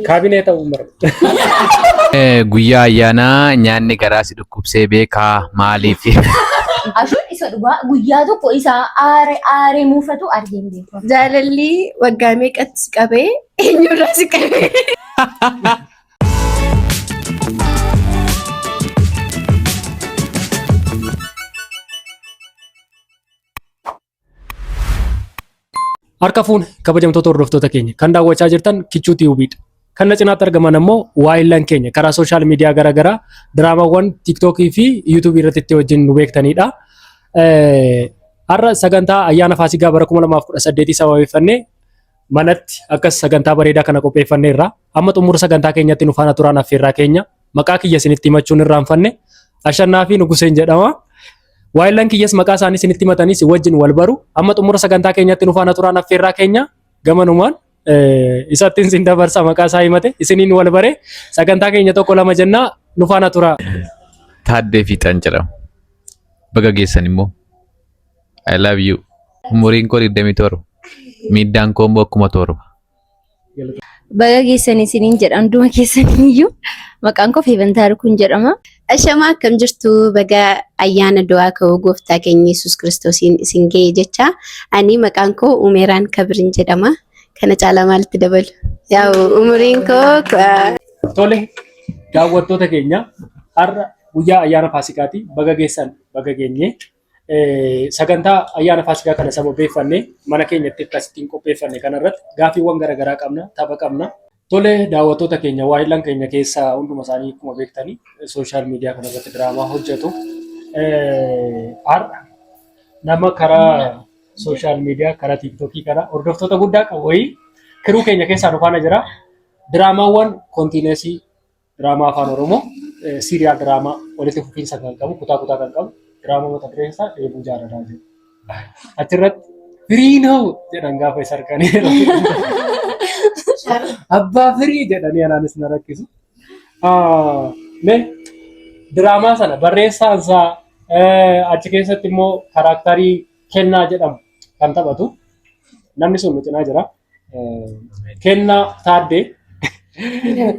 Kabineeta uumara. Guyyaa ayyaanaa nyaanni garaa si dhukkubsee beekaa maaliif? Ashuun isa dhugaa guyyaa tokko isaa aaree muufatu argeen beeku. Jaalalli waggaa meeqatti qabee eenyurraa si qabee? Harka fuune kabajamtoota hordoftoota keenya kan daawwachaa jirtan Kichuu TV'dha. Kan na cinaatti argaman ammoo waayillan keenya karaa sooshaal miidiyaa garaagaraa diraamaawwan tiiktookii fi yuutuubii irratti itti wajjin nu beektanidha. Har'a sagantaa ayyaana Faasikaa bara 2018 sababeeffannee manatti akkas sagantaa bareedaa kana qopheeffanneerra. Amma xumura sagantaa keenyatti nu faana turaan affeerraa keenya maqaa kiyya isinitti himachuun irraanfanne Ashannaa fi Nuguseen jedhama. Waayillan kiyyas maqaa isaanii isinitti himatanii si wajjin wal baru. Amma xumura sagantaa keenyatti nu faana turaan affeerraa keenya gamanumaan isattiin sin dabarsa maqaa isaa himate isiniin wal bare sagantaa keenya tokko lama jennaa nu faana tura. Taaddee Fiixaan jedhama. Baga geessan immoo I love you. Umuriin koo 27. Miiddaan koo immoo 1700. Baga geessan isiniin jedhan hunduma keessaniyyuu maqaan koo Feeban Taarikuun jedhama. Ashamaa akkam jirtu baga ayyaana du'aa ka'uu gooftaa keenya Yesuus Kiristoosiin isin ga'e jecha ani maqaan koo Umeeraan Kabirin jedhama. Kana caalaa maalitti dabalu? Yaa'u umuriin koo Tole daawwattoota keenya har'a guyyaa ayyaana Faasikaati. Baga geessan baga geenye sagantaa ayyaana Faasikaa kana sababeeffannee mana keenyatti akkasittiin qopheeffanne kanarratti gaafiiwwan garaagaraa qabna, tapha qabna. Tole daawwattoota keenya waayillan keenya keessaa hunduma isaanii akkuma beektanii sooshaal miidiyaa kanarratti diraamaa hojjetu. Har'a nama karaa sooshaal miidiyaa karaa tiiktookii karaa hordoftoota guddaa qabu wayii kiruu keenya keessaa nu faana jira. Diraamaawwan kontiineesii diraamaa afaan Oromoo siiriyaal diraamaa walitti fufiinsa kan qabu kutaa kan qabu diraamaa mata dureen isaa Dheebuu Jaalalaa jedhu. Achirratti firiinoo jedhan gaafa isa arganii abbaa firii jedhanii anaanis na rakkisu. Diraamaa sana barreessaan isaa achi keessatti immoo karaaktarii Kennaa jedhamu kan taphatu namni sun nu cinaa jira. Kennaa Taaddee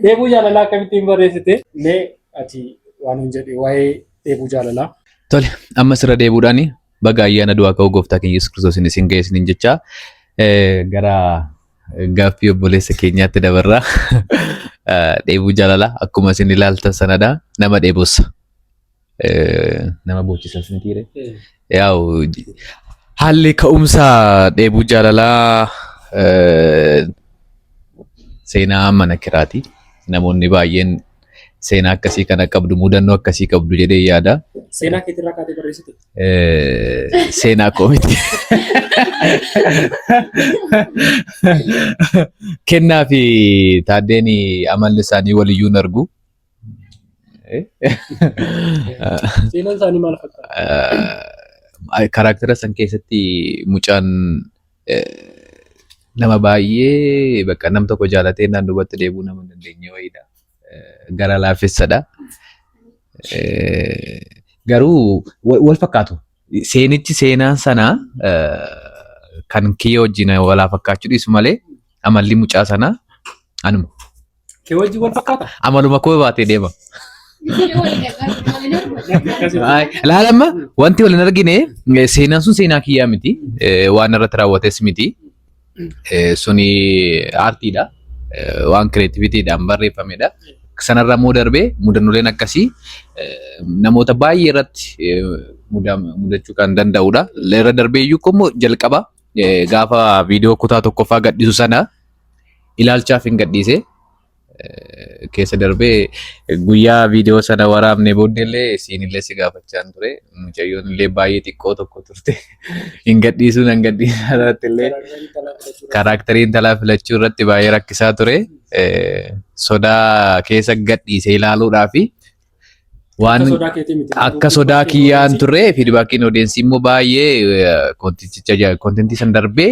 Dheebuu Jaalalaa akkamittiin barreessite? Mee ati waan hin jedhe waa'ee Dheebuu Jaalalaa. Tole ammas irra deebuudhaan baga ayyaana du'aa ka'uu gooftaa keenya Yesuus Kiristoosiin isin ga'e isiniin jecha gara gaaffii obboleessa keenyaatti dabarraa. Dheebuu Jaalalaa akkuma isin ilaaltan sanadha. Nama dheebossa. Nama boochisas mitiire. Yaa'u haalli ka'umsa Dheebuu Jaalalaa seenaa mana kiraati. Namoonni baay'een seenaa akkasii kana qabdu mudannoo akkasii qabdu jedhee yaada. Seenaa keetirraa kaatee barreessite? Seenaa koo miti. Kennaa fi Taaddeen amalli isaanii waliyyuu hin argu. Seenaan isaanii maal fakkaata? Karaaktera san keessatti mucaan nama baay'ee bakka nam tokko jaalatee naan duubatti deebuu nama hin dandeenye wayiidha. Gara laafessadha. Garuu wal fakkaatu. Seenichi seenaan sana kan kiyya wajjin walaa fakkaachuu dhiisu malee amalli mucaa sanaa anuma. Kee wajjin wal fakkaata? Amaluma koo baatee deema. Laalamma wanti wal hin argine seenaan sun seenaa kiyyaa miti. Waan irratti raawwates miti. Suni aartiidha. Waan kireetivitiidhaan barreeffamedha. Sanarraa immoo darbee mudannoleen akkasii namoota baay'ee irratti mudachuu kan danda'udha. Irra darbee iyyuu immoo jalqaba gaafa viidiyoo kutaa tokkoffaa gadhiisu sana ilaalchaaf hin gadhiise. Keessa darbee guyyaa viidiyoo sana waraabne booddeellee siinillee si gaafachaan ture. Mucayyoon illee baay'ee xiqqoo tokko turte. Hin gadhiisuun hin gadhiisaa irratti illee karaakteriin talaa filachuu irratti baay'ee rakkisaa ture. Sodaa keessa gadhiisee ilaaluudhaa fi waan akka sodaa kiyyaan turre fiidbaakiin odeensii immoo baay'ee kontentii san darbee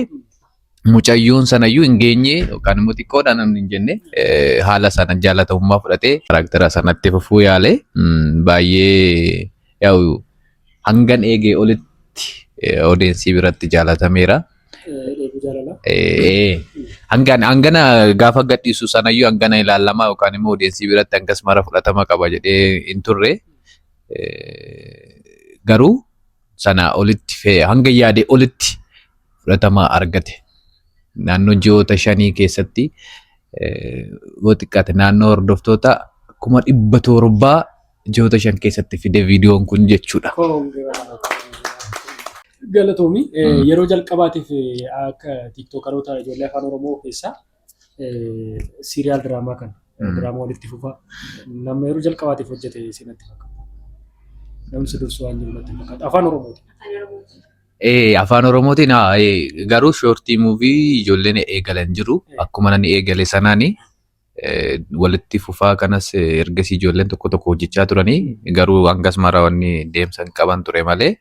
mucayyoon sanayyuu hin geenye yookaan immoo xiqqoodhaan namni hin jenne haala sana jaalatamummaa fudhatee karaktera sanatti fufuu yaale baay'ee hangan eegee olitti odeensii biratti jaalatameera. Hangana gaafa gadhiisu sanayyuu hangana ilaalamaa yookaan immoo odeessii biratti hangas mara fudhatama qaba jedhee hin turre. Garuu sana olitti hanga yaade olitti fudhatama argate. Naannoo ji'oota 5 keessatti yoo xiqqaate naannoo hordoftoota 700 ji'oota 5 keessatti fide viidiyoon kun jechuudha. Galatoomi yeroo jalqabaatiif akka tiktookaroota ijoollee afaan Oromoo keessaa siiriyaal diraamaa kan diraamaa walitti fufaa nama yeroo jalqabaatiif hojjete sinatti fakkaata. Namni dursu waan jiru natti fakkaata afaan Oromooti. Afaan Oromootiin garuu shoortii muuvii ijoolleen eegalan jiru akkuma nani eegale sanaani walitti fufaa kanas ergasii ijoolleen tokko hojjechaa turanii garuu hangas mara wanni deemsan qaban ture malee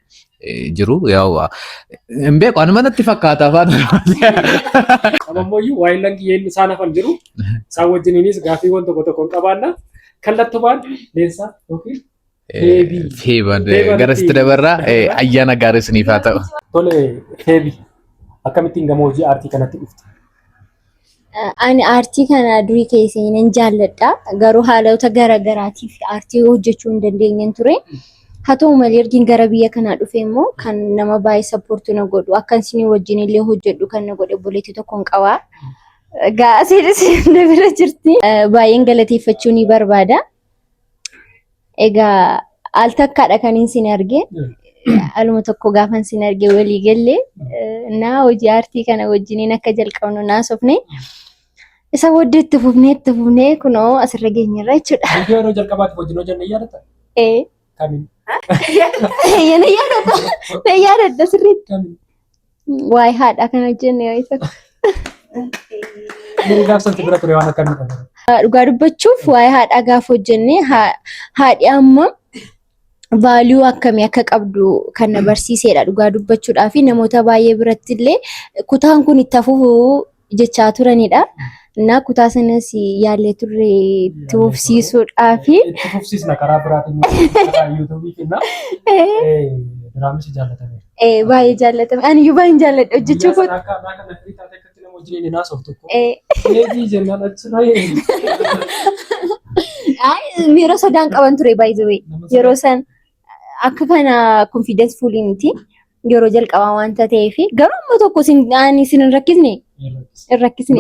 jiru yaa hin beeku anuma natti fakkaata afaan Oromootiin. Amammoo waa'ee langiyyeen isaan afan jiru isaan wajjiniinis gaafiiwwan tokko qabaanna kallattumaan leensaa yookiin Feeban garasitti dabarraa ayyaana gaarii isiniif haa ta'u. Tole Feebi akkamittiin gama hojii aartii kanatti dhufte? Ani aartii kana durii keessee nan jaalladha. Garuu haalota garaagaraatiif aartii hojjechuu hin dandeenye ture. Haa ta'u malee ergiin gara biyya kanaa dhufe immoo kan nama baay'ee sappoortii na godhu akka isin wajjin illee hojjedhu kan na godhe obboleettii tokkoon qaba. Gaasiidhis na bira jirti. Baay'een galateeffachuu ni barbaada. Egaa al takkaadha kan isin arge. Aluma tokko gaafa isin arge walii galle naa hojii aartii kana wajjiniin akka jalqabnu naasofne. Isa waddeetti fufnee kunoo asirra geenyerra jechuudha. Yeroo jalqabaatiif wajjin hojjenne yaadata? Kamiin? Na yaadadha sirriitti. Waa'ee haadhaa kan hojjenne yoo ta'u. Gaafsanti bira ture waan akkamii? Dhugaa dubbachuuf waa'ee haadhaa gaafa hojjenne haadhi amma vaaliyuu akkamii akka qabdu kan na barsiisedha dhugaa dubbachuudhaa fi namoota baay'ee biratti illee kutaan kun itti fufuu jechaa turanidha. Naa kutaa sanas yaallee turre itti fufsiisuudhaa fi itti fufsiisna karaa biraatiin karaa yuutuubii finna diraamisi jaallatame. Baay'ee jaallatame. Ani iyyuu baay'een jaalladha hojjechuu koo. Akka nafri taatee akkatti nama wajjin inni naasoof tokko. Eebii jennaan achirra yeroo sodaan qaban ture by the way. Yeroo san akka kana confidence full miti. Yeroo jalqabaa wanta ta'eef garuu amma tokko isin hin rakkisne. Hin rakkisne.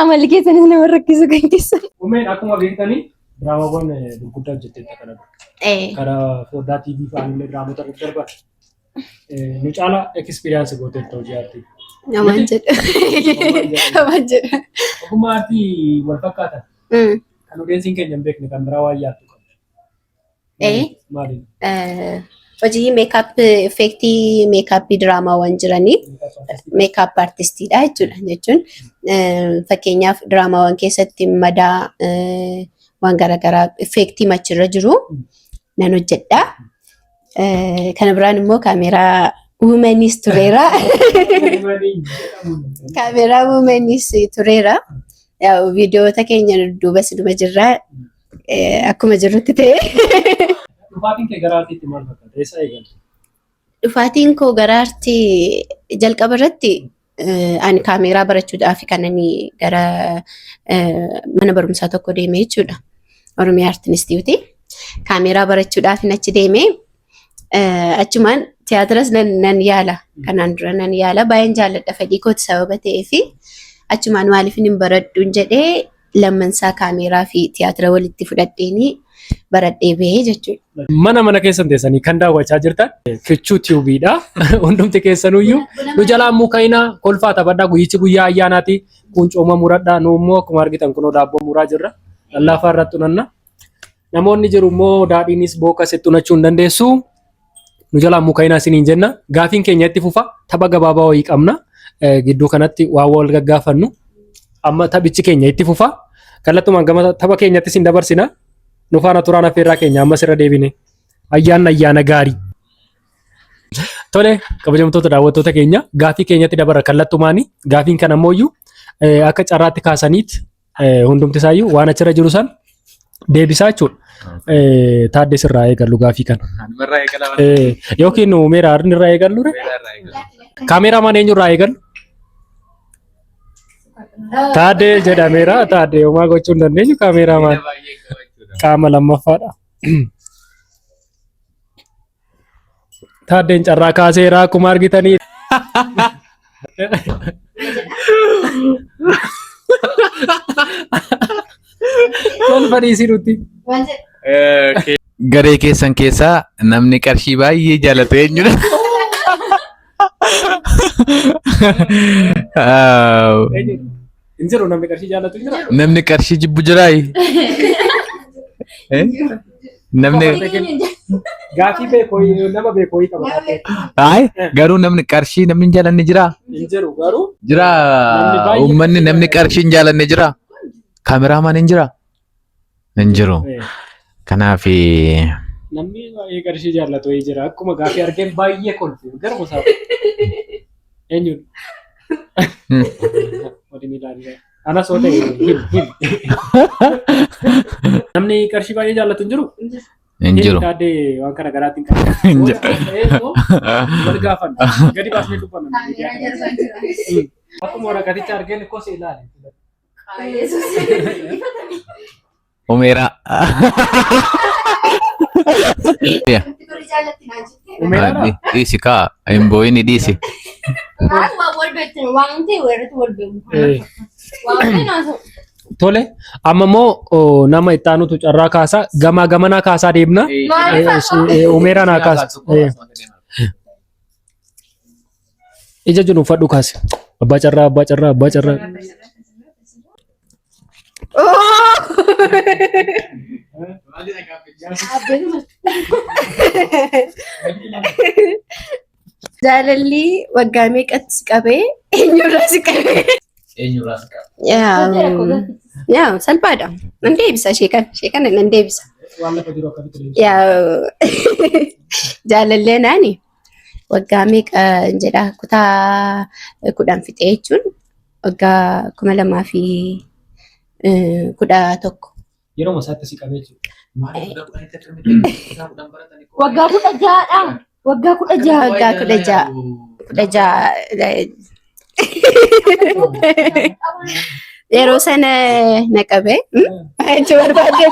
Amalli keessanis nama rakkisu kan keessan. Uumeen akkuma beektanii diraamaawwan gurguddaa hojjetteetta kanadha. Karaa Foddaa TV fa'aanillee diraamoota darban. Nu caala ekspiriyaansi gooteetta hojii aartii. Namaan jedha. Ogummaa aartii wal fakkaatan. Kan odeessiin keenya hin beekne kan biraa waan yaaddu qabu. Maali? Hojii meekaap effektii meekaappii diraamaawwan jiranii meekaap aartistiidha jechuudha. Jechuun fakkeenyaaf diraamaawwan keessatti madaa waan garaagaraa effektii machirra jiru nan hojjedha. Kana biraan immoo kaameeraa uumanis tureera. Kaameeraa uumanis tureera. Viidiyoota keenya duubas dhuma jirraa akkuma jirrutti ta'e. Dhufaatiin kee gara aartiitti maal fakkaata? Eessa eegalte? Dhufaatiin koo gara aartii jalqaba irratti ani kaameeraa barachuudhaaf kan ani gara mana barumsaa tokko deeme jechuudha. Oromiyaa Aartii Inistituutii. Kaameeraa barachuudhaaf achi deeme. Achumaan tiyaatiras nan yaala. Kanaan dura nan yaala. Baay'een jaalladha fedhii kooti sababa ta'eef achumaan maaliif hin baradhuun jedhee lammansaa kaameeraa fi tiyaatira walitti fudhadheenii baradhee bahee jechuudha. Mana keessan teessanii kan daawwachaa jirtan Kichuu Tiiviidha. Hundumti keessanuyyuu nu jalaa mukaina kolfaa taphadhaa guyyichi guyyaa ayyaanaati. Quncuma muradhaa nu immoo akkuma argitan kunoo daabboo muraa jirra. Lallaafaa irratti unanna. Namoonni jiru immoo daadhiinis bookas itti unachuu hin dandeessu. Nu jalaa mukaina isiniin jenna. Gaafiin keenya itti fufa. Tapha gabaabaa wayii qabna. Gidduu kanatti waa wal gaggaafannu. Amma taphichi keenya itti fufa. Kallattumaan gama tapha keenyatti isin dabarsina. Nu faana turaan affeerraa keenya ammas irra deebine. Ayyaana gaarii. Tole kabajamtoota daawwattoota keenya gaafii keenyatti dabara kallattumaani. Gaafiin kana ammoo akka carraatti kaasaniit hundumti isaayyuu waan achirra jiru san deebisaa jechuudha. Taaddes irraa eegallu gaafii kana. Yookiin meeraa irraa eegallu. Kaameramaan eenyurraa eegalu? Taaddee jedhameera. Taaddee homaa gochuu hin dandeenyu kaameramaan qaama lammaffaadha. Taaddeen carraa kaaseera akkuma argitanii. Kolfadhiisii nutti. Garee keessan keessaa namni qarshii baay'ee jaallatu eenyudha? Hin jiru namni qarshii jaallatu hin jiru. Namni qarshii jibbu jiraayi? Namni gaafii beekoo nama beekoo qaba. Ay garuu namni qarshii namni hin jaallanne jiraa? Hin jiru garuu. Jiraa uummanni namni qarshii hin jaallanne jiraa? Kaameramaan hin jiraa? Hin jiru. Kanaaf namni baay'ee qarshii jaallatu jira. Akkuma gaafii argeen baay'ee kolfu. Gara musaa. Eenyudha? Waliin ilaalle. Anas oo ta'e him. Namni qarshii baay'ee jaallatu hin jiru? hin jiru. Taaddee waan kana garaatti hin qabu. Wal gaafan. Gadi baasnee dubbanna. Akkuma waraqaticha argeen kosee ilaale. Umeera. Dhiisi kaa hin boo'ini dhiisi. Tole amma immoo nama itti aanutu carraa kaasaa gamaa gamanaa kaasaa deemna. Umeera naa kaasa. Ija jiru uffadhu kaase. Abbaa carraa abbaa carraa abbaa carraa. Jaalalli waggaa meeqatti si qabee eenyurraa si qabee? Yaa salphaadha. Nan deebisa sheekan nan deebisa. Jaalallee naani waggaa meeqa jedha kutaa 10 fixee jechuun waggaa 2011. Yeroo masaatti si qabee jiru. Waggaa 16dha. Waggaa 16 yeroo sana na qabee jechuu barbaade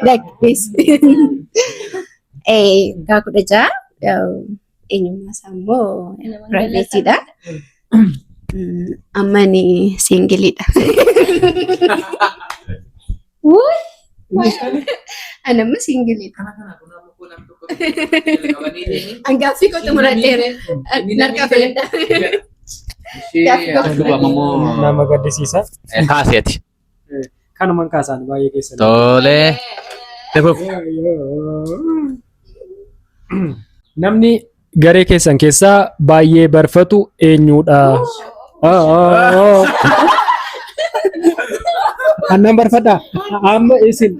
waggaa 16 eenyummaa isaa immoo piraayiveetiidha. Amma ni siingiliidha. Anamma siingiliidha. Angaaffii kootu muradheera. Narkaa fayyada. Nama gaddisiisa. Kaaseeti. Kanumaan kaasaan baay'ee keessan. Tolee. Namni garee keessan keessaa baay'ee barfatu eenyudha? Annan barfadha. Amma isin.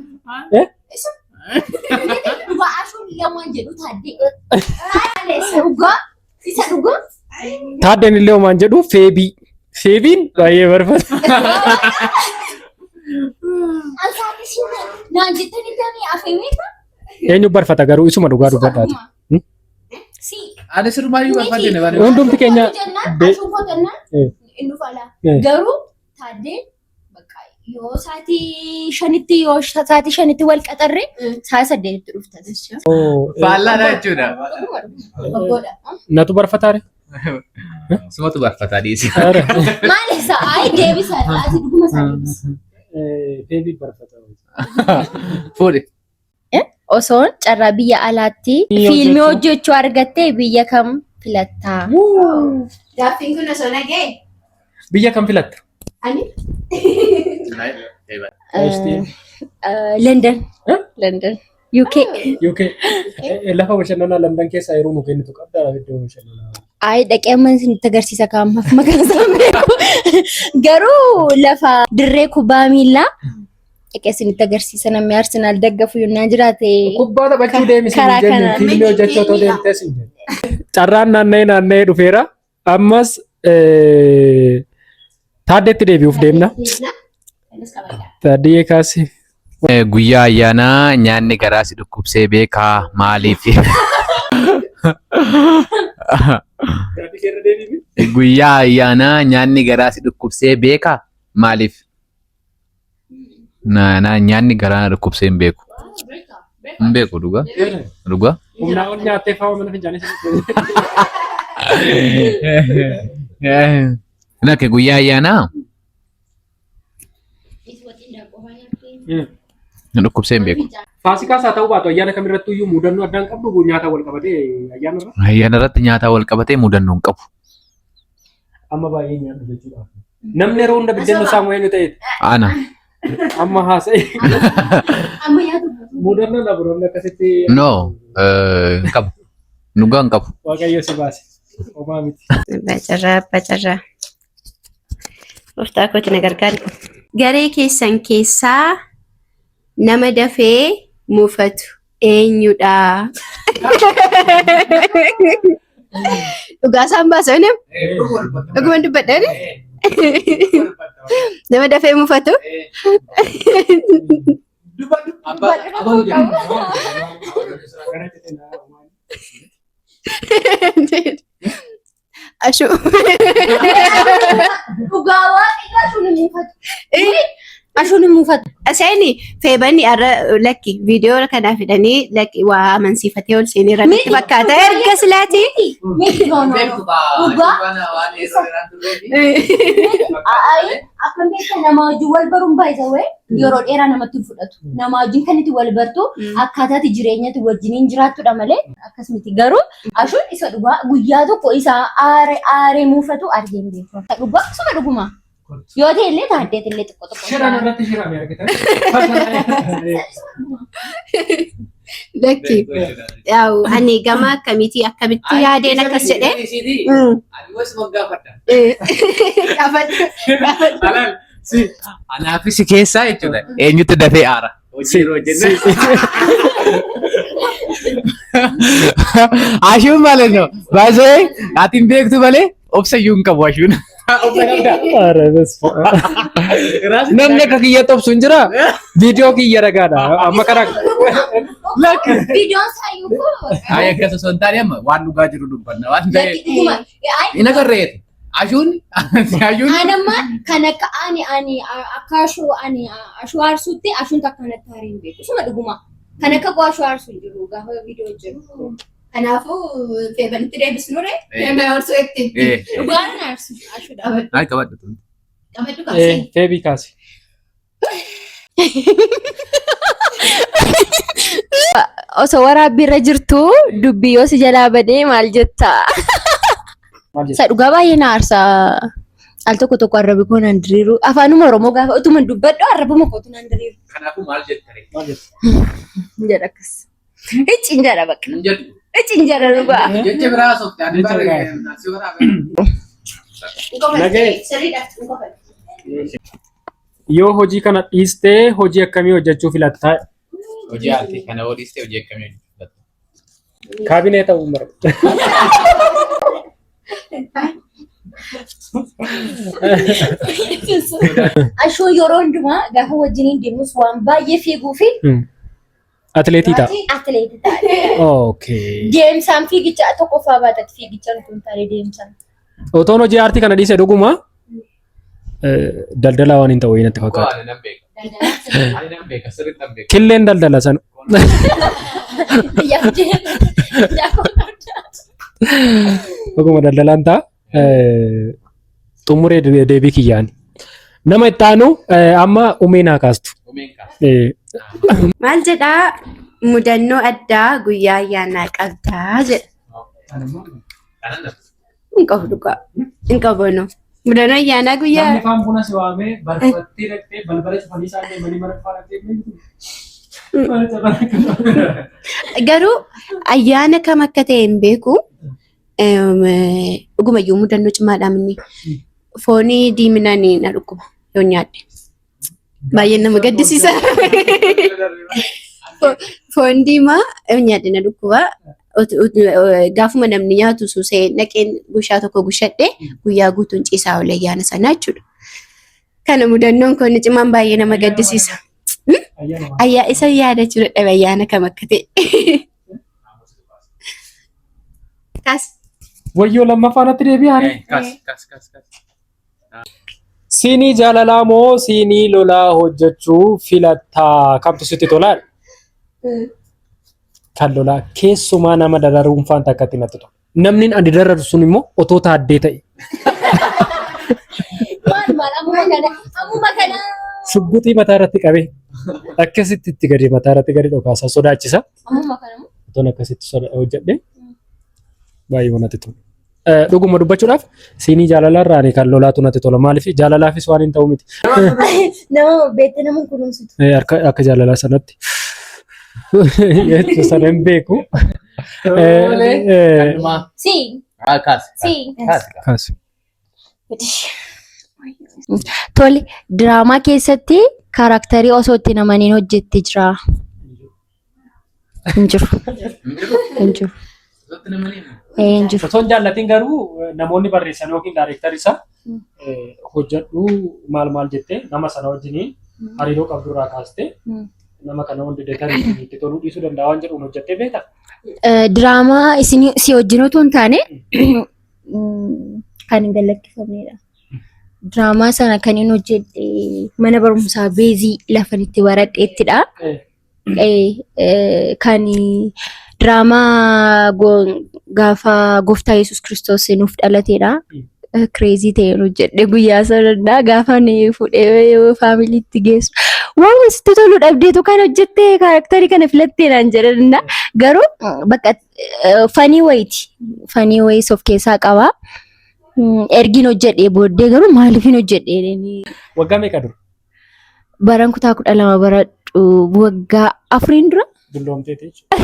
Taaddeen illee homaan jedhu feebii. Feebiin baay'ee barfata. Eenyu barfata garuu isuma dhugaa dubbadhaati. Ada sirmaayyuu barbaadne baay'ee. Hundumti keenya garuu taaddeen yoo sa'aatii shanitti wal qaxarre sa'a 8tti dhufta. Faallaadha jechuudha. Natu barfataare. Sumatu barfataa dhiisi. Maali sa'a deebisa ati dhuguma isaa deebisa. Feebii barfata. Fuudhi. Osoon carraa biyya alaatti fiilmii hojjechuu argattee biyya kam filattaa? Gaaffiin kun osoo nagee? Biyya kam filatta? Ani? London. London. UK. UK. Lafa bashannanaa London keessaa yeroo nu kennitu qabdaa iddoo bashannanaa. Ay dhaqee amma isinitti agarsiisa kaammaaf maqaan isaa beeku. Garuu lafa dirree kubbaa miillaa dhaqee isinitti agarsiisa namni Arsenaal deggaru yennaa jiraate. Kubbaa taphachuu deemisiin jennu fiilmii hojjechuu otoo deemtee sin jennu. Carraan naanna'ee dhufeera. Ammas Taaddeetti deebi'uuf deemna. Taaddee kaasee. Guyyaa ayyaanaa nyaanni garaa si dhukkubsee beekaa maaliif? Guyyaa ayyaanaa nyaanni garaa si dhukkubsee beekaa? Maaliif? Nyaanni garaa dhukkubsee hin beeku. Hin beeku dhugaa? Dhugaa? Humnaa ol nyaattee fa'aa mana finjaanis. Nakke guyyaa ayyaanaa dhukkubsee hin beeku. Faasikaas haa ta'uu baatu ayyaana kamirrattuu iyyuu mudannoo addaan qabdu nyaata wal qabatee ayyaana irra. Ayyaana irratti nyaata wal qabatee mudannoo hin qabu. Amma baay'ee nyaata jechuudha. Namni yeroo hunda biddeen saamu eenyu ta'eeti? Ana. Amma haasa'e. Amma nyaata mudannoo laburoonni akkasitti. No, hin qabu. Dhugaa hin qabu. Waaqayyo si baase. Omaa miti. Bacarraa. Gooftaa kooti na gargaari. Garee keessan keessaa nama dafee muufatu eenyudha? Dhugaa isaan baasan dhuguma dubbadhaan nama dafee muufatu. Ashu. Dhugaa waaqni ashuun hin muufatu. Ashuun hin muufatu. Aseeni feebani arra lakki viidiyoo kanaa fidanii lakki waa amansiifatee ol seenii irratti fakkaata erga silaati. Akkam beektaa nama wajjin wal baruun baay'isawee yeroo dheeraa namatti hin fudhatu. Nama wajjin kan itti wal bartu akkaataatti jireenyatti wajjiniin jiraattudha malee akkas miti. Garuu ashuun isa dhugaa guyyaa tokko isa aaree muufatu argee hin beeku. Dhugaa akkasuma dhuguma. Yoo ta'e illee taaddeet illee xiqqoo xiqqoo. Shiraan irratti shirame argitan. Lakki yaa'u ani gama akkamitti yaadeen akkas jedhee. Anaafis keessaa jechuudha. Eenyutti dafee aara? Ashuun malee no. Baay'ee ati hin beektu malee obsayyuu hin qabu ashuun. Namni akka kiyya tobsu hin jira. Viidiyoo kiyya ragaadha. Amma kana. Viidiyoon saayyuu. Ay akkas osoo hin taane amma waan dhugaa jiru dubbanna waan ta'eef. Hin agarreeti. Ashuun. Anamma kan akka akka ashuu aarsuutti ashuun takka kanatti haariin beeku. Suma dhuguma. Kan akka ashuu aarsu hin jiru gaafa viidiyoo jiru. Kanaafuu feebanitti deebisnure feebee aarsu eegti. Dhugaan aarsu ashuudha. Ay qabadhu. Qabadhu kaasee. Feebii kaase. Osoo waraabbiirra jirtu dubbii yoo si jalaa badee maal jetta? Isa dhugaa baay'ee na aarsa. Al tokko arrabi koo naan diriiru. Afaanuma Oromoo gaafa utuma dubbadhu arrabuma kootu naan diriiru. Kanaafuu maal jettare? Jedha akkas. Icciin jedha bakka. Icciin jedha dhugaa. Jecha biraa soofte adii barree si Yoo hojii kana dhiistee hojii akkamii hojjechuu filattaa? Hojii aartii kana yoo dhiistee hojii akkamii hojjechuu? Kaabinee ta'uu mara. Ashuun yeroo hundumaa gaafa wajjiniin deemus waan baay'ee fiiguu fi atileetii ta'a. Atileetii ta'a. Okay. Deemsaan fiigicha tokkoffaa baatatti fiigichaan kun taa'ee deemsaan. Otoon hojii aartii kana dhiise dhuguma daldalaa waan hin ta'u natti fakkaata. Killeen daldala sana. Dhuguma daldalaan ta'a. Xumuree deebii kiyyaan. Nama itti aanu amma umeenaa kaastu. Maal jedhaa mudannoo addaa guyyaa ayyaanaa qabdaa jedha. Hin qabu dhugaa. Hin qabu no. Mudannoo ayyaanaa guyyaa. Namni faan buna si waamee barbaadee dhaqxee balbala cufanii isaan deemanii mana fa'aa dhaqxee. Garuu ayyaana kam akka ta'e hin beeku. Dhugumayyuu mudannoo cimaadhaan inni foonii diiminaan na dhukkuba yoo nyaadhe. Baay'ee nama gaddisiisa. Foon diimaa yoo nyaadhe na dhukkuba. Gaafuma namni nyaatu suusee naqeen gushaa tokko gushadhe guyyaa guutuun ciisaa oolee ayyaana sana jechuudha. Kana mudannoon kun cimaan baay'ee nama gaddisiisa. Isa yaadachuu dadhabe ayyaana kam akka ta'e. Kas. Wayyoo lammaffaanatti deebi'aa. Siinii jaalalaa moo siinii lolaa hojjechuu filattaa? Kamtu sitti tolaa? Kan lolaa keessumaa nama dararuun faan takkatti natti tola. Namni ani dararu sun immoo otoo taaddee ta'e. Maal ammuma kana. Shugguxii mataa irratti qabee akkasitti itti gadi mataa irratti gadi dhokaasa sodaachisa. Ammuma kana. Otoon akkasitti hojjedhe baay'ee natti tola. Dhuguma dubbachuudhaaf siinii jaalalaarraa kan lolaatu natti tola. Maaliif jaalalaafis waan hin ta'u miti. Nama beekte nama kunuunsitu. Akka jaalalaa sanatti jechuun sana hin beeku. Tole diraamaa keessatti kaaraakterii osoo itti namaniin hojjette jira. Hin jiru. Osoo hin jaallatiin garuu namoonni barreessan yookiin daayireektarri isaa hojjedhu maal jettee nama sana wajjin hariiroo qabdurraa kaastee nama kana hundi deetarii itti toluu dhiisuu danda'a waan jedhuun hojjettee beektaa? Diraamaa isin si wajjin otoo hin taane kan hin galakkifamnedha. Diraamaa sana kan inni hojjedhe mana barumsaa beezii lafan itti baradheettidha. Kan diraamaa gaafa gooftaa Yesuus Kiristoos nuuf dhalatedha. Kireezii ta'een hojjedhe guyyaa sanadhaa gaafa fuudhee faamiliitti geessu. Waan sitti tolu dhabdeetu kan hojjette kaaraakterii kana filatteedhaan jedhanidha. Garuu bakka fanii wayiiti. Fanii wayiis of keessaa qaba. Ergiin hojjedhee booddee garuu maaliifin hojjedhee? Waggaa meeqa dura? Baran kutaa 12 baradhu waggaa 4 dura. Dulloomteeti jechuudha.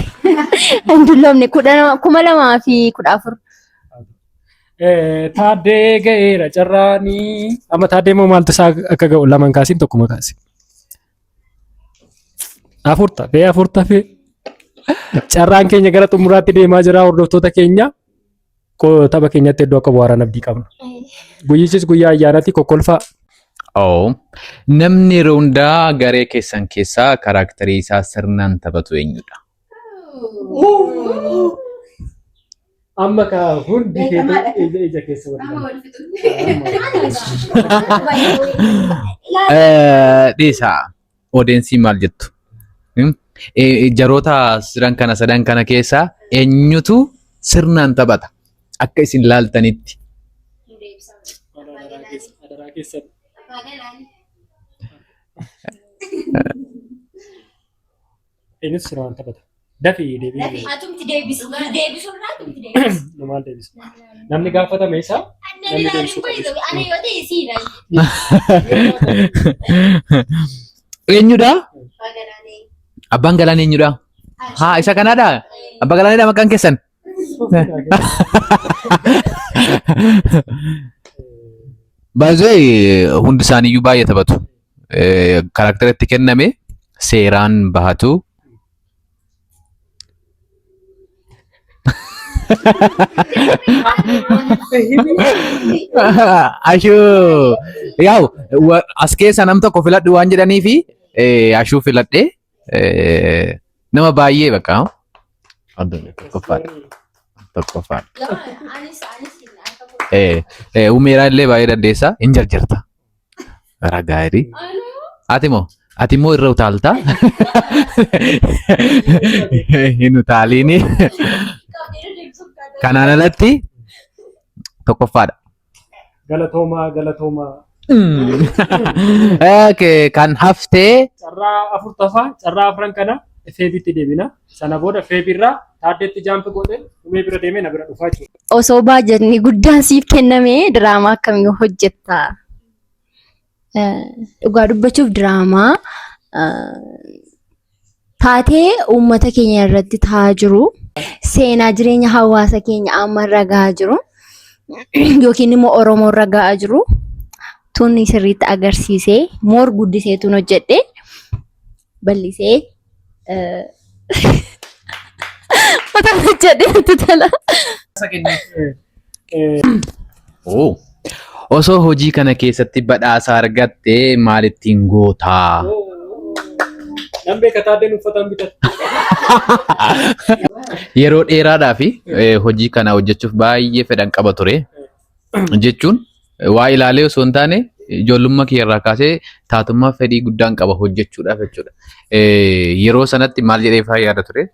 Hin dulloomne 2014. Taaddee ga'eera carraanii. Amma taaddee moo maaltu isaa akka ga'u lamaan kaasiin tokkuma kaasi. Afurta fee. Carraan keenya gara xumuraatti deemaa jira hordoftoota keenya. Tapha keenyatti iddoo akka bu'aaraa abdii qabna. Guyyichis guyyaa ayyaanaatti kokkolfaa. Namni yeroo hundaa garee keessan keessaa kaaraakterii isaa sirnaan taphatu eenyudha? Amma ka hundi ija keessa dhiisaa odeensii maal jettu? Jaroota sadan kana keessaa eenyutu sirnaan taphata? Akka isin laaltanitti. Eenyutu sirnaan taphata? Dafii deebii. Atumti deebisu. Maal deebisu? Namni gaafatame isaa namni deebisu eenyudha? Abbaan Galaanaa eenyudha? Haa isa kanaadha? Abbaa Galaanaadha maqaan keessan? Baay'ee hundi isaaniiyyuu baay'ee taphatu. Kaaraakteritti kenname seeraan bahatu. Ashuu yaa'u as keessa nam tokko filadhu waan jedhaniifi ashuu filadhe nama baay'ee bakka tokkoffaadha. Umeeraa illee baay'ee dandeessa hin jarjarta. Ragaarii. Ati immoo irra utaalta. Hin utaaliini. Kanaan alatti tokkoffaadha. Galatoomaa. Kan haftee carraa afran kana feebiitti deebina. Sana booda feebiirraa taaddeetti jaampi godhee umee bira deemee na bira dhufaa jechuudha. Osoo baajatni guddaan siif kenname diraamaa akkamii hojjetta? Dhugaa dubbachuuf diraamaa taatee uummata keenya irratti ta'aa jiru. Seenaa jireenya hawaasa keenya amma irra gahaa jiru yookiin immoo Oromoo irra gahaa jiru tunni sirriitti agarsiisee moor guddisee tun hojjedhe bal'isee mataa hojjedhe itti tala. Osoo hojii kana keessatti badhaasa argatte maal ittiin gootaa? Nan beeka taaddeen uffatan bitatu. Yeroo dheeraadhaaf hojii kana hojjechuuf baay'ee fedhan qaba ture. Jechuun waa ilaalee osoo hin taane ijoollummaa kee irraa kaasee taatummaa fedhii guddaan qaba hojjechuudhaaf jechuudha. Yeroo sanatti maal jedhee faa yaada ture?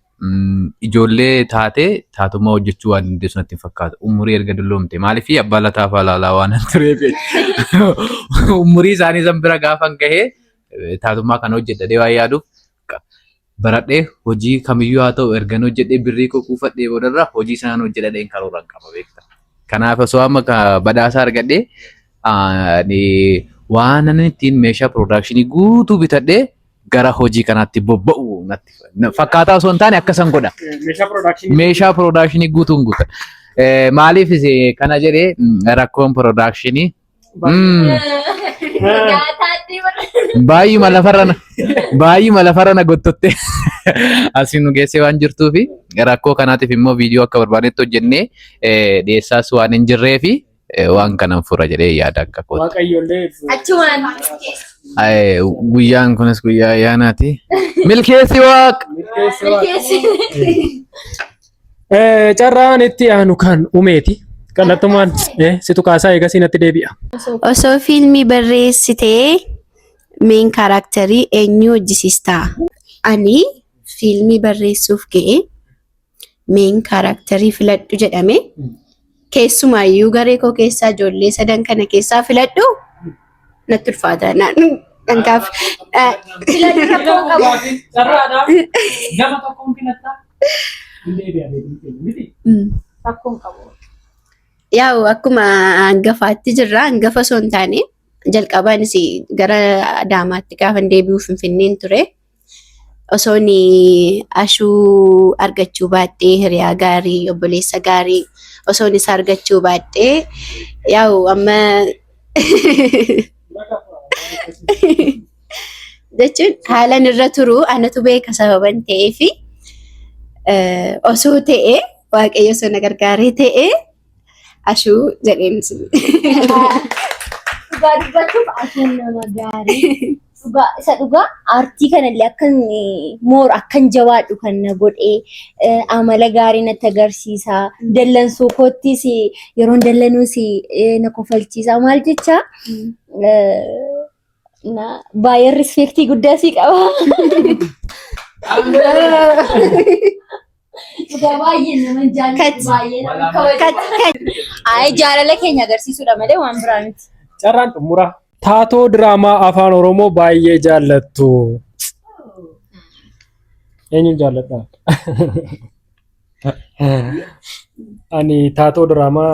Ijoollee taatee taatummaa hojjechuu waan dandeessu natti hin fakkaatu. Umurii erga dulloomte maaliif abbaa lataa faa laalaa waan tureef umurii isaanii san bira gaafan gahee taatummaa kana hojjedhee waan yaaduuf baradhee hojii kamiyyuu haa ta'u ergan hojjedhee birrii koo kuufadhee boodarraa hojii sanaan hojjedhee karooraan qaba beekta. Kanaaf osoo amma badhaasa argadhee waan ani ittiin meeshaa piroodakshinii guutuu bitadhee gara hojii kanaatti bobba'u natti fakkaataa osoo hin taane akkasan godha. Meeshaa piroodakshinii guutuun guuta. Maaliif kana jedhee rakkoon piroodakshinii baay'ee lafarra na gottotte asiin nu geessee waan jirtuufi rakkoo kanaatiif immoo viidiyoo akka barbaadetti hojjennee dhiyeessaas waan hin jirreefi waan kanan fura jedhee yaada akka kooti. Waaqayyoollee guyyaan kunis guyyaa ayyaanaati. Milkeessi waaqa. Carraan itti aanu kan umeeti. Kallattumaan situ kaasaa eegas natti deebi'a. Osoo fiilmii barreessitee meen kaaraakterii eenyu hojjisiistaa? Ani fiilmii barreessuuf ga'e meen kaaraakterii filadhu jedhame. Keessumaayyuu garee koo keessaa ijoollee sadan kana keessaa filadhu natti ulfaata. Dhangaaf Filadhu rakkoo qabu. Gama tokkoon filattaa? Rakkoon qabu. yaa'u akkuma hangafaatti jirra. Hangafa osoo hin taane jalqabaanis gara Adaamaatti gaafa deebi'uu Finfinneen ture. Osoo ashuu argachuu baadhee hiriyaa gaarii obboleessa gaarii osoo isa argachuu baadhee yaa'u amma jechuun haalan irra turu anatu beeka sababan ta'eef osoo ta'e waaqayyo osoo na gargaaree ta'e ashuu jedheen Dhugaa dubbachuuf ashuun nama gaarii. Isa dhugaa aartii kanallee akkan moora akkan jabaadhu kan na godhee amala gaarii natti agarsiisa. Dallansuu koottis yeroo dallanuus na kofalchiisa. Maal jecha baay'ee rispeektii guddaa sii qaba. Baay'ee nama jaalladhu. Baay'ee nama kabaju. Jaalala keenya agarsiisuudha malee waan biraa miti. Carraan xumura. Taatoo diraamaa afaan Oromoo baay'ee jaallattu. Eenyuun jaalladha? Ani taatoo diraamaa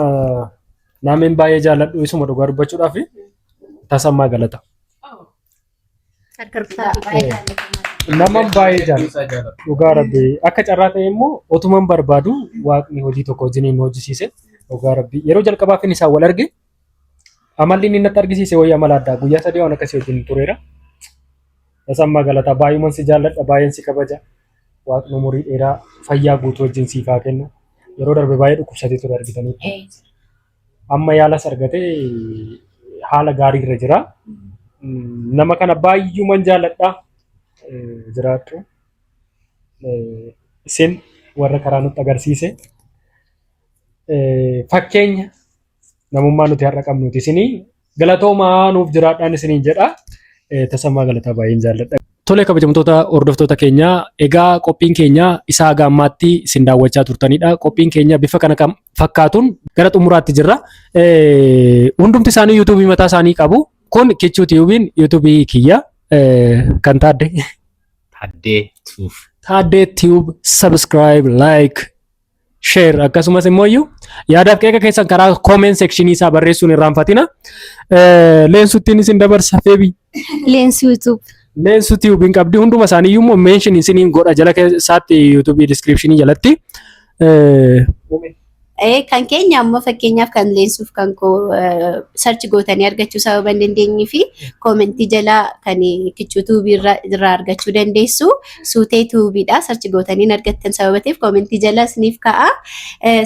namni baay'ee jaalladhu isuma dhugaa dubbachuudhaaf Tasammaa Galata. Nama baay'ee jaalladha. Dhugaa Rabbii akka carraa ta'e immoo otuman barbaadu waaqni hojii tokko wajjin hojjisiise. Dhugaa Rabbii yeroo jalqabaaf inni isaan wal arge amalli inni natti argisiise wayyaa amala addaa guyyaa sadii waan akkasii wajjin tureera. Tasammaa Galataa baay'uman si jaalladha baay'een si kabaja. Waaqni umurii dheeraa fayyaa guutuu wajjin siif haa kennu. Yeroo darbe baay'ee dhukkubsatee ture argitanii. Amma yaalas argatee haala gaarii irra jira. Nama kana baay'uman jaalladha. Jiraattu. Isin warra karaa nutti agarsiise. Fakkeenya namummaa nuti har'a qabnuti. Isinii galatoomaa nuuf jiraadhaan isiniin jedha. Tasammaa Galataa baay'een jaalladha. Tole kabajamtoota hordoftoota keenyaa egaa qophiin keenya isaa gaammaatti isin daawwachaa turtanidha. Qophiin keenya bifa kana fakkaatuun gara xumuraatti jirra. Hundumti isaanii yuutuubii mataa isaanii qabu. Kun Kichuu Tiyuubiin yuutuubii kiyya kan Taaddee Tiyuub subscribe like share akkasumas immoo yaadaaf qeeqa keessan karaa comment section isaa barreessuun irraanfatina. Leensuttiin isin dabarsa feebi. Leensi YouTube. Leensu Tiyuubiin qabdi hunduma isaanii iyyuu mention isiniin godha jala keessaatti YouTube description jalatti. Kan keenya ammoo fakkeenyaaf kan leensuuf kan koo search gootanii argachuu sababa hin dandeenye fi koomentii jalaa kan kichuu tuubii irraa argachuu dandeessu. Suutee tuubiidha search gootanii argattan sababa ta'eef koomentii jalaa isiniif ka'a.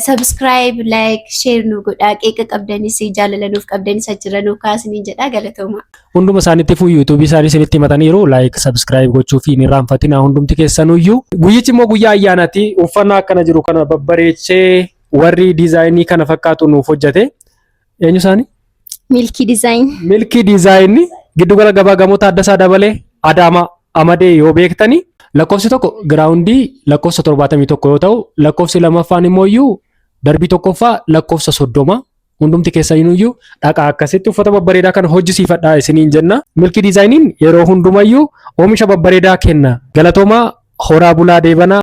Subscribe, like, share nu godhaa. Qeeqa qabdanis jaalala nuuf qabdanis achirra nuuf kaasanii jedha galatooma. Hunduma isaaniitti fu YouTube isaanii isinitti himataniiru like subscribe gochuu fi hin irraanfatina hundumti keessanuyyuu. Guyyichi immoo guyyaa ayyaanaati. Uffannaa akkana jiru kana babbareechee warri diizaayinii kana fakkaatu nuuf hojjete. Eenyu isaanii? Milkii Design. Milkii Design giddugala gabaa gamoota Addasaa Dabalee Adaamaa Amadee yoo beektani. Lakkoofsi tokko giraawundii lakkoofsa 71 yoo ta'u lakkoofsi lamaffaan immoo iyyuu darbii tokkoffaa lakkoofsa 30. Hundumti keessaniyyuu dhaqaa akkasitti uffata babbareedaa kana hojjisiifadhaa isiniin jenna. Milkii Designiin yeroo hundumayyuu oomisha babbareedaa kenna. Galatoomaa horaa bulaa deebanaa.